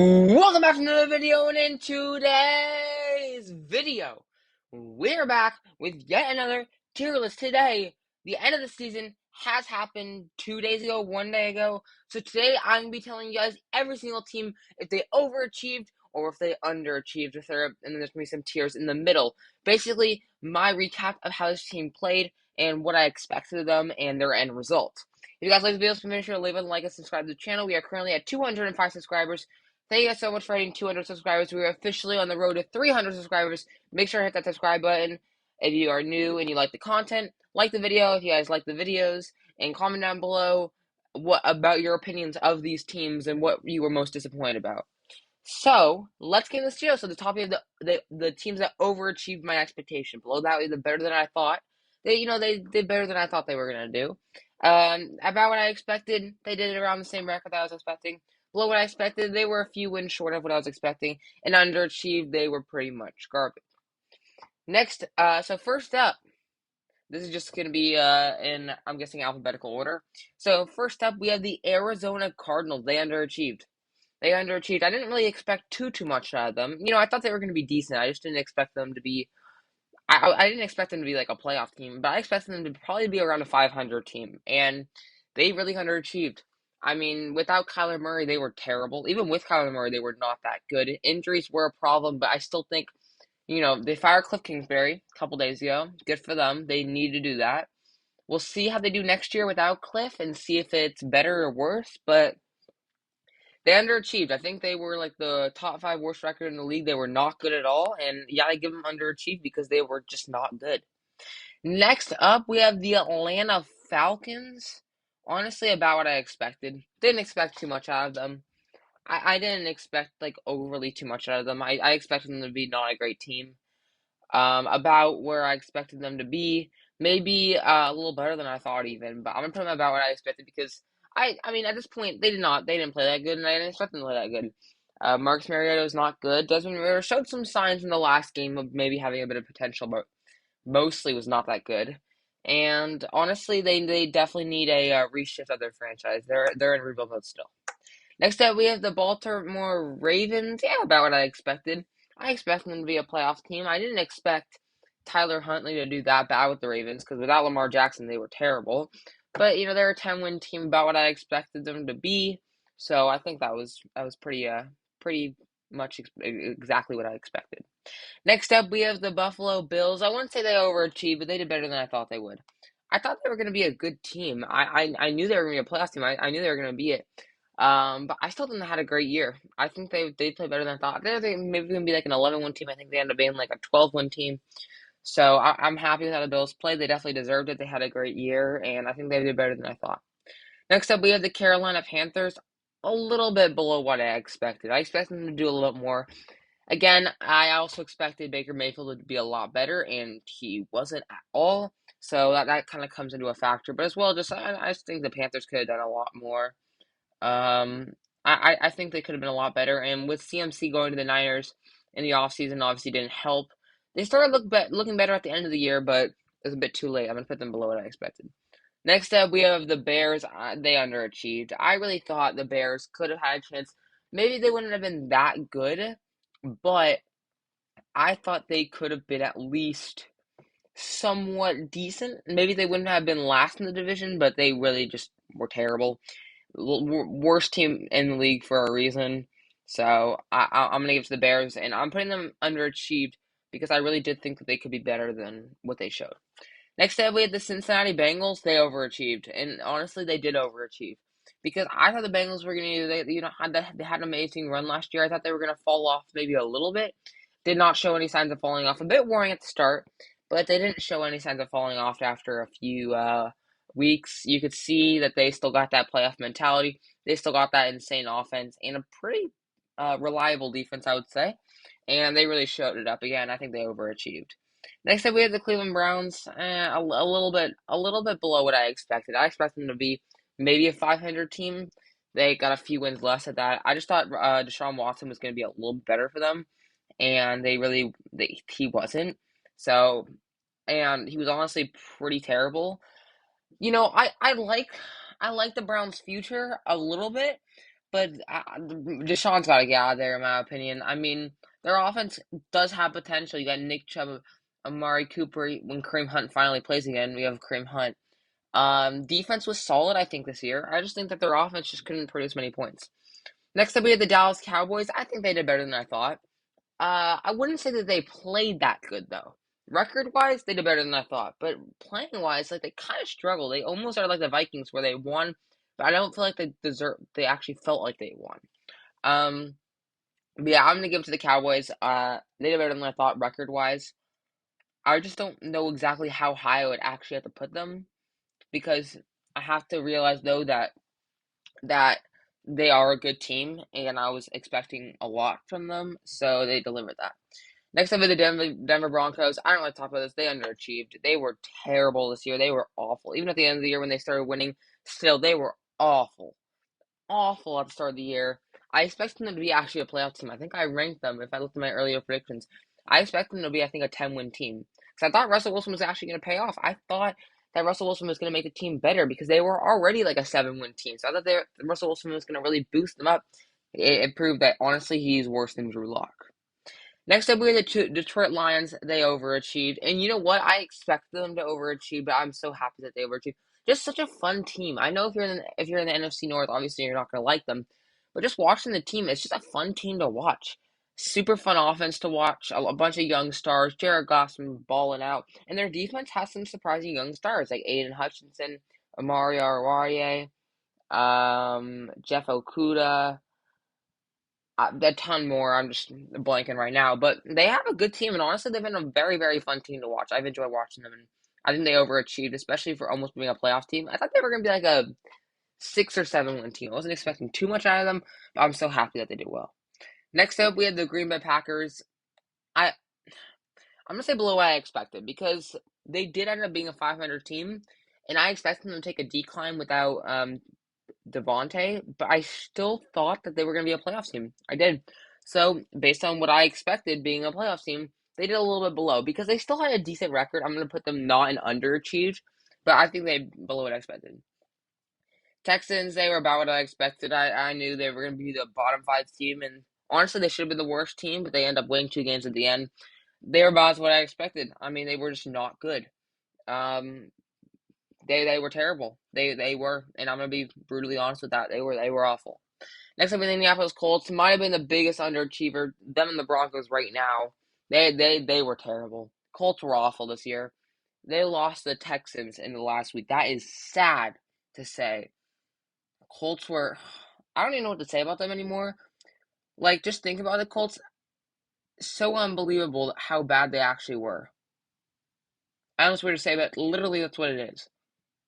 Welcome back to another video, and in today's video, we're back with yet another tier list. Today, the end of the season has happened 2 days ago, one day ago. So today, I'm going to be telling you guys every single team if they overachieved or if they underachieved, and then there's going to be some tiers in the middle. Basically, my recap of how this team played and what I expected of them and their end result. If you guys like the video, make sure to leave a like and subscribe to the channel. We are currently at 205 subscribers. Thank you guys so much for hitting 200 subscribers. We are officially on the road to 300 subscribers. Make sure to hit that subscribe button if you are new and you like the content. Like the video if you guys like the videos, and comment down below what about your opinions of these teams and what you were most disappointed about. So let's get into this video. So the top of the teams that overachieved my expectation. Below that, the better than I thought. They did better than I thought they were gonna do. About what I expected, they did it around the same record that I was expecting. Below what I expected, they were a few wins short of what I was expecting, and underachieved, they were pretty much garbage. Next, so first up, this is just gonna be in, I'm guessing, alphabetical order. So first up, we have the Arizona Cardinals. They underachieved. I didn't really expect too much out of them. I thought they were going to be decent. I just didn't expect them to be. I didn't expect them to be like a playoff team, but I expected them to probably be around a 500 team, and they really underachieved. I mean, without Kyler Murray, they were terrible. Even with Kyler Murray, they were not that good. Injuries were a problem, but I still think, they fired Cliff Kingsbury a couple days ago. Good for them. They need to do that. We'll see how they do next year without Cliff and see if it's better or worse, but they underachieved. I think they were like the top five worst record in the league. They were not good at all, and yeah, I give them underachieved because they were just not good. Next up, we have the Atlanta Falcons. Honestly, about what I expected. Didn't expect too much out of them. I didn't expect like overly too much out of them. I expected them to be not a great team. About where I expected them to be. Maybe a little better than I thought even, but I'm gonna put them about what I expected because I mean at this point they didn't play that good, and I didn't expect them to play that good. Marcus Mariota is not good. Desmond Ridder showed some signs in the last game of maybe having a bit of potential, but mostly was not that good. And honestly, they definitely need a reshift of their franchise. They're in rebuild mode still. Next up, we have the Baltimore Ravens. Yeah, about what I expected. I expected them to be a playoff team. I didn't expect Tyler Huntley to do that bad with the Ravens because without Lamar Jackson, they were terrible. But they're a 10-win team, about what I expected them to be. So I think that was pretty much exactly what I expected. Next up, we have the Buffalo Bills. I wouldn't say they overachieved, but they did better than I thought they would. I thought they were going to be a good team. I knew they were going to be a playoff team. I knew they were going to be it. But I still think they had a great year. I think they played better than I thought. They're maybe going to be like an 11-win team. I think they ended up being like a 12-win team. So I'm happy with how the Bills played. They definitely deserved it. They had a great year, and I think they did better than I thought. Next up, we have the Carolina Panthers. A little bit below what I expected. I expected them to do a little more. Again, I also expected Baker Mayfield to be a lot better, and he wasn't at all. So that kind of comes into a factor. But as well, I just think the Panthers could have done a lot more. Um, I think they could have been a lot better. And with CMC going to the Niners in the offseason, obviously didn't help. They started looking better at the end of the year, but it was a bit too late. I'm going to put them below what I expected. Next up, we have the Bears. They underachieved. I really thought the Bears could have had a chance. Maybe they wouldn't have been that good, but I thought they could have been at least somewhat decent. Maybe they wouldn't have been last in the division, but they really just were terrible. Worst team in the league for a reason. So I'm gonna give it to the Bears, and I'm putting them underachieved because I really did think that they could be better than what they showed. Next up, we had the Cincinnati Bengals. They overachieved, and honestly, they did overachieve because I thought the Bengals were gonna, they had an amazing run last year. I thought they were gonna fall off maybe a little bit. Did not show any signs of falling off. A bit worrying at the start, but they didn't show any signs of falling off after a few weeks. You could see that they still got that playoff mentality. They still got that insane offense and a pretty reliable defense, I would say. And they really showed it up again. I think they overachieved. Next up, we have the Cleveland Browns. A little bit below what I expected. I expected them to be maybe a 500 team. They got a few wins less at that. I just thought Deshaun Watson was going to be a little better for them, and he wasn't. So, and he was honestly pretty terrible. I like the Browns' future a little bit, but Deshaun's got to get out of there, in my opinion. I mean, their offense does have potential. You got Nick Chubb, Amari Cooper. When Kareem Hunt finally plays again, we have Kareem Hunt. Defense was solid, I think, this year. I just think that their offense just couldn't produce many points. Next up, we had the Dallas Cowboys. I think they did better than I thought. I wouldn't say that they played that good though. Record-wise, they did better than I thought, but playing-wise, like they kind of struggled. They almost are like the Vikings where they won, but I don't feel like they deserve. They actually felt like they won. Um, but yeah, I'm gonna give it to the Cowboys. They did better than I thought record-wise. I just don't know exactly how high I would actually have to put them because I have to realize though that they are a good team, and I was expecting a lot from them, so they delivered that. Next up are the Denver Broncos. I don't like to talk about this. They underachieved. They were terrible this year. They were awful. Even at the end of the year when they started winning, still they were awful. Awful at the start of the year. I expected them to be actually a playoff team. I think I ranked them, if I looked at my earlier predictions. I expected them to be, I think, a 10-win team. Because I thought Russell Wilson was actually going to pay off. I thought that Russell Wilson was going to make the team better because they were already like a 7-win team. So I thought Russell Wilson was going to really boost them up. It proved that, honestly, he's worse than Drew Lock. Next up, we have the Detroit Lions. They overachieved. And you know what? I expected them to overachieve, but I'm so happy that they overachieved. Just such a fun team. I know if you're in the NFC North, obviously you're not going to like them. But just watching the team, it's just a fun team to watch. Super fun offense to watch. A bunch of young stars. Jared Goffman balling out. And their defense has some surprising young stars like Aiden Hutchinson, Amari Oruwariye, Jeff Okudah, a ton more. I'm just blanking right now, but they have a good team, and honestly, they've been a very, very fun team to watch. I've enjoyed watching them, and I think they overachieved, especially for almost being a playoff team. I thought they were going to be like a 6 or 7 win team. I wasn't expecting too much out of them, but I'm so happy that they did well. Next up, we had the Green Bay Packers. I'm gonna say below what I expected because they did end up being a 500 team, and I expected them to take a decline without Devontae, but I still thought that they were going to be a playoff team. I did. So, based on what I expected being a playoff team, they did a little bit below because they still had a decent record. I'm going to put them not in underachieved, but I think they below what I expected. Texans, they were about what I expected. I knew they were going to be the bottom 5 team, and honestly, they should have been the worst team, but they end up winning 2 games at the end. They were about what I expected. I mean, they were just not good. Um, they were terrible. They were, and I'm gonna be brutally honest with that. They were awful. Next up, the Indianapolis Colts might have been the biggest underachiever. Them and the Broncos right now. They were terrible. Colts were awful this year. They lost the Texans in the last week. That is sad to say. Colts were. I don't even know what to say about them anymore. Like, just think about the Colts. So unbelievable how bad they actually were. I don't know what to say, but literally that's what it is.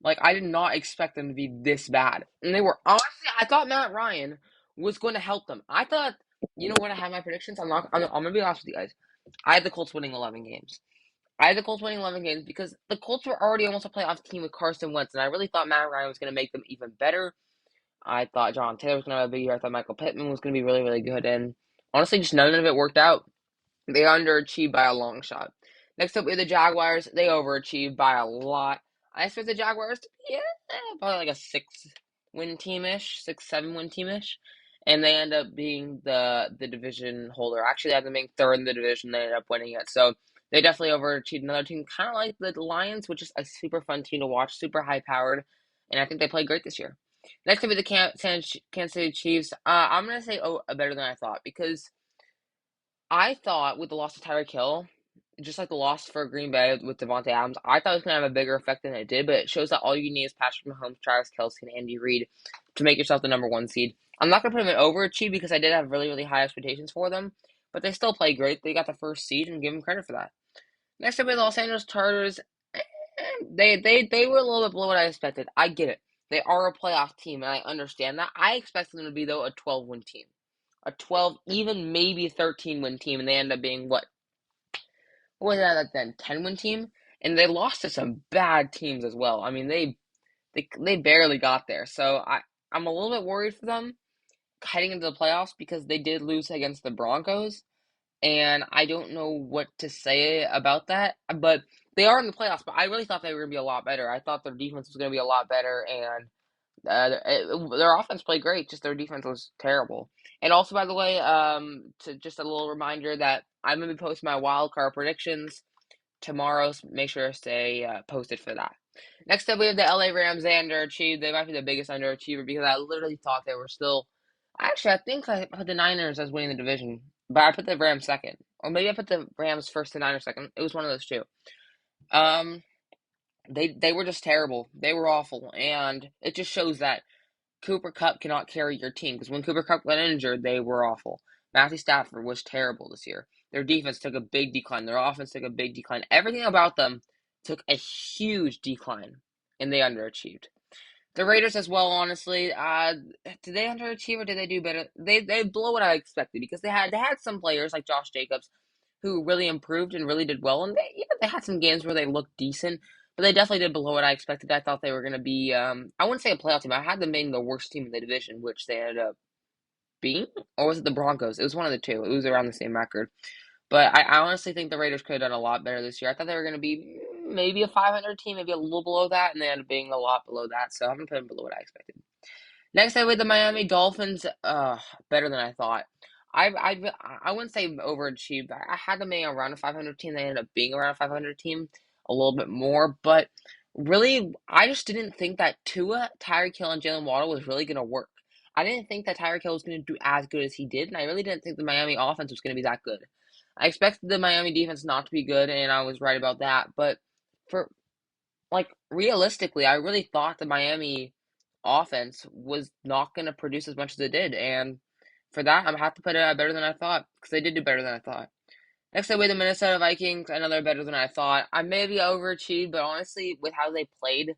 Like, I did not expect them to be this bad. And they were, honestly, I thought Matt Ryan was going to help them. I thought, you know what, I have my predictions. I'm going to be honest with you guys. I had the Colts winning 11 games. I had the Colts winning 11 games because the Colts were already almost a playoff team with Carson Wentz, and I really thought Matt Ryan was going to make them even better. I thought John Taylor was going to have a big year. I thought Michael Pittman was going to be really, really good. And honestly, just none of it worked out. They underachieved by a long shot. Next up, we have the Jaguars. They overachieved by a lot. I expect the Jaguars to be probably like a 6-win teamish, 6-7-win teamish, and they end up being the division holder. Actually, they had them being third in the division. They ended up winning it, so they definitely overachieved. Another team, kind of like the Lions, which is a super fun team to watch, super high powered, and I think they played great this year. Next up, is the Kansas City Chiefs. I'm gonna say better than I thought because I thought with the loss of Tyreek Hill, just like the loss for Green Bay with Devontae Adams, I thought it was going to have a bigger effect than it did, but it shows that all you need is Patrick Mahomes, Travis Kelce, and Andy Reid to make yourself the number 1 seed. I'm not going to put them in overachieve because I did have really, really high expectations for them, but they still played great. They got the first seed and give them credit for that. Next up, the Los Angeles Chargers. They were a little bit below what I expected. I get it. They are a playoff team, and I understand that. I expected them to be, though, a 12-win team. A 12, even maybe 13-win team, and they end up being what was that then? 10-win team, and they lost to some bad teams as well. I mean, they barely got there. So I'm a little bit worried for them heading into the playoffs because they did lose against the Broncos, and I don't know what to say about that. But they are in the playoffs. But I really thought they were going to be a lot better. I thought their defense was going to be a lot better, and Their offense played great, just their defense was terrible. And also, by the way, to just a little reminder that I'm gonna be posting my wild card predictions tomorrow. So make sure to stay posted for that. Next up, we have the LA Rams. They underachieved. They might be the biggest underachiever because I literally thought they were still. Actually, I think I put the Niners as winning the division, but I put the Rams second, or maybe I put the Rams first and Niners second. It was one of those two. Um, they were just terrible. They were awful, and it just shows that Cooper Kupp cannot carry your team because when Cooper Kupp got injured, they were awful. Matthew Stafford was terrible this year. Their defense took a big decline. Their offense took a big decline. Everything about them took a huge decline, and they underachieved. The Raiders as well, honestly. Did they underachieve or did they do better? They blow what I expected because they had some players like Josh Jacobs who really improved and really did well, and they had some games where they looked decent, but they definitely did below what I expected. I thought they were going to be I wouldn't say a playoff team. I had them being the worst team in the division, which they ended up being, or was it the Broncos? It was one of the two. It was around the same record. But I honestly think the Raiders could have done a lot better this year. I thought they were going to be maybe a 500 team, maybe a little below that, and they ended up being a lot below that. So I'm going to put them below what I expected. Next, I with the Miami Dolphins. Better than I thought. I wouldn't say overachieved. I had them being around a 500 team. They ended up being around a 500 team, a little bit more. But really, I just didn't think that Tua, Tyreek Hill, and Jalen Waddle was really going to work. I didn't think that Tyreek Hill was going to do as good as he did, and I really didn't think the Miami offense was going to be that good. I expected the Miami defense not to be good, and I was right about that. But for realistically, I really thought the Miami offense was not going to produce as much as it did, and for that, I'm gonna have to put it at better than I thought because they did do better than I thought. Next, I weigh the Minnesota Vikings, another better than I thought. I maybe overachieved, but honestly, with how they played,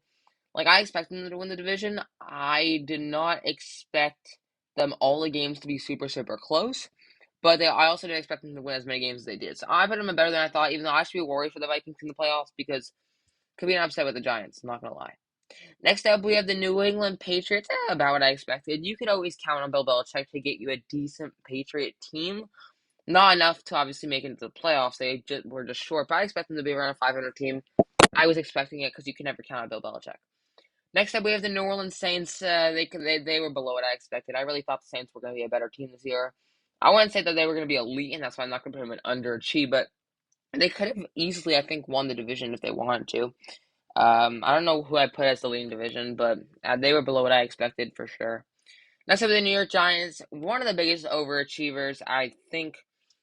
I expected them to win the division. I did not expect them all the games to be super super close. But I also didn't expect them to win as many games as they did. So I put them in better than I thought, even though I should be worried for the Vikings in the playoffs because could be an upset with the Giants. I'm not gonna lie. Next up, we have the New England Patriots. About what I expected. You could always count on Bill Belichick to get you a decent Patriot team. Not enough to obviously make it into the playoffs. They were just short, but I expect them to be around a 500 team. I was expecting it because you can never count on Bill Belichick. Next up, we have the New Orleans Saints. They were below what I expected. I really thought the Saints were going to be a better team this year. I wouldn't say that they were going to be elite, and that's why I'm not going to put them in underachieve, but they could have easily, I think, won the division if they wanted to. I don't know who I put as the leading division, but they were below what I expected for sure. Next up, the New York Giants, one of the biggest overachievers. I think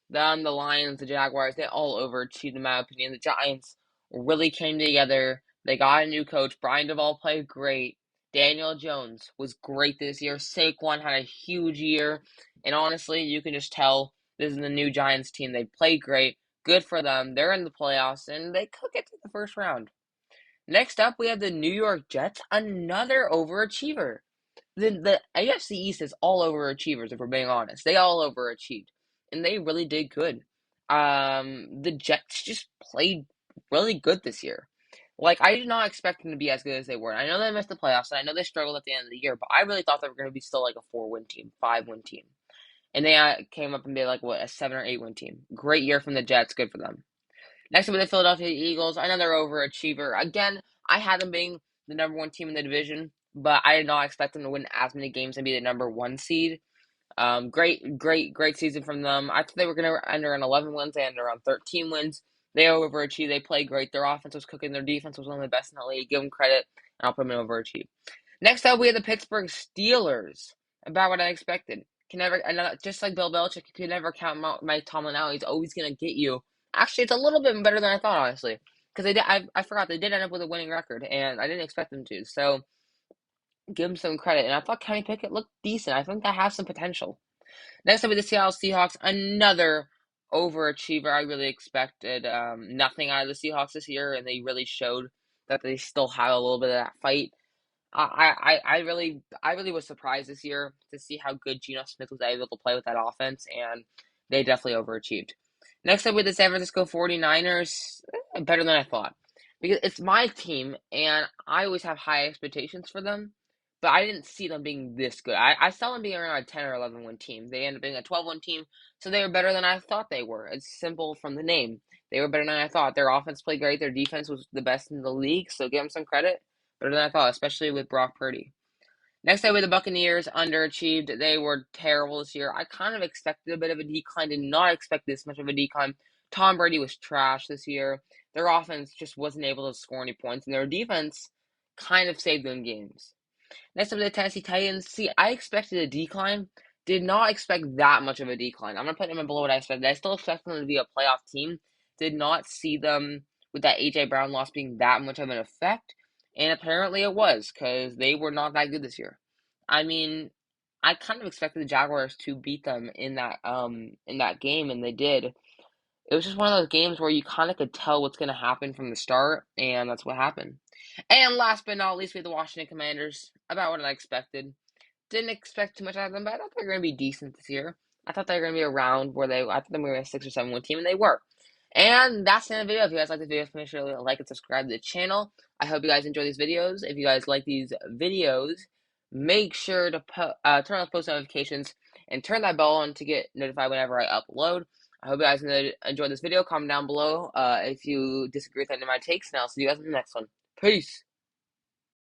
them, the Lions, the Jaguars, they all overachieved in my opinion. The Giants really came together. They got a new coach. Brian Duvall played great. Daniel Jones was great this year. Saquon had a huge year. And honestly, you can just tell this is the new Giants team. They played great. Good for them. They're in the playoffs, and they could get to the first round. Next up, we have the New York Jets, another overachiever. The AFC East is all overachievers, if we're being honest. They all overachieved, and they really did good. The Jets just played really good this year. I did not expect them to be as good as they were. I know they missed the playoffs, and I know they struggled at the end of the year, but I really thought they were going to be still like a 4-win team, 5-win team. And they came up and be like, what, a 7 or 8-win team. Great year from the Jets. Good for them. Next up with the Philadelphia Eagles, another overachiever. Again, I had them being the number one team in the division, but I did not expect them to win as many games and be the number one seed. Great season from them. I thought they were going to end around 11 wins. They ended around 13 wins. They overachieved. They played great. Their offense was cooking. Their defense was one of the best in the league. Give them credit, and I'll put them in overachieve. Next up, we have the Pittsburgh Steelers. About what I expected. Just like Bill Belichick, you can never count Mike Tomlin out. He's always going to get you. Actually, it's a little bit better than I thought, honestly. Because I forgot they did end up with a winning record, and I didn't expect them to. So, give them some credit. And I thought Kenny Pickett looked decent. I think that has some potential. Next up with the Seattle Seahawks, another overachiever. I really expected nothing out of the Seahawks this year, and they really showed that they still have a little bit of that fight. I really was surprised this year to see how good Geno Smith was able to play with that offense, and they definitely overachieved. Next up with the San Francisco 49ers, better than I thought. Because it's my team, and I always have high expectations for them, but I didn't see them being this good. I saw them being around a 10 or 11 win team. They ended up being a 12-win team, so they were better than I thought they were. It's simple from the name. They were better than I thought. Their offense played great. Their defense was the best in the league, so give them some credit. Better than I thought, especially with Brock Purdy. Next up, with the Buccaneers, underachieved. They were terrible this year. I kind of expected a bit of a decline. Did not expect this much of a decline. Tom Brady was trash this year. Their offense just wasn't able to score any points, and their defense kind of saved them games. Next up, the Tennessee Titans. See, I expected a decline. Did not expect that much of a decline. I'm going to put them below what I expected. I still expect them to be a playoff team. Did not see them with that A.J. Brown loss being that much of an effect. And apparently it was, because they were not that good this year. I mean, I kind of expected the Jaguars to beat them in that game, and they did. It was just one of those games where you kind of could tell what's going to happen from the start, and that's what happened. And last but not least, we have the Washington Commanders. About what I expected. Didn't expect too much out of them, but I thought they were going to be decent this year. I thought they were going to be around where I thought they were a 6 or 7 win team, and they were. And that's the end of the video. If you guys like the video, make sure to like and subscribe to the channel. I hope you guys enjoy these videos. If you guys like these videos, make sure to turn on post notifications and turn that bell on to get notified whenever I upload. I hope you guys enjoyed this video. Comment down below if you disagree with any of my takes, and I'll see you guys in the next one. Peace!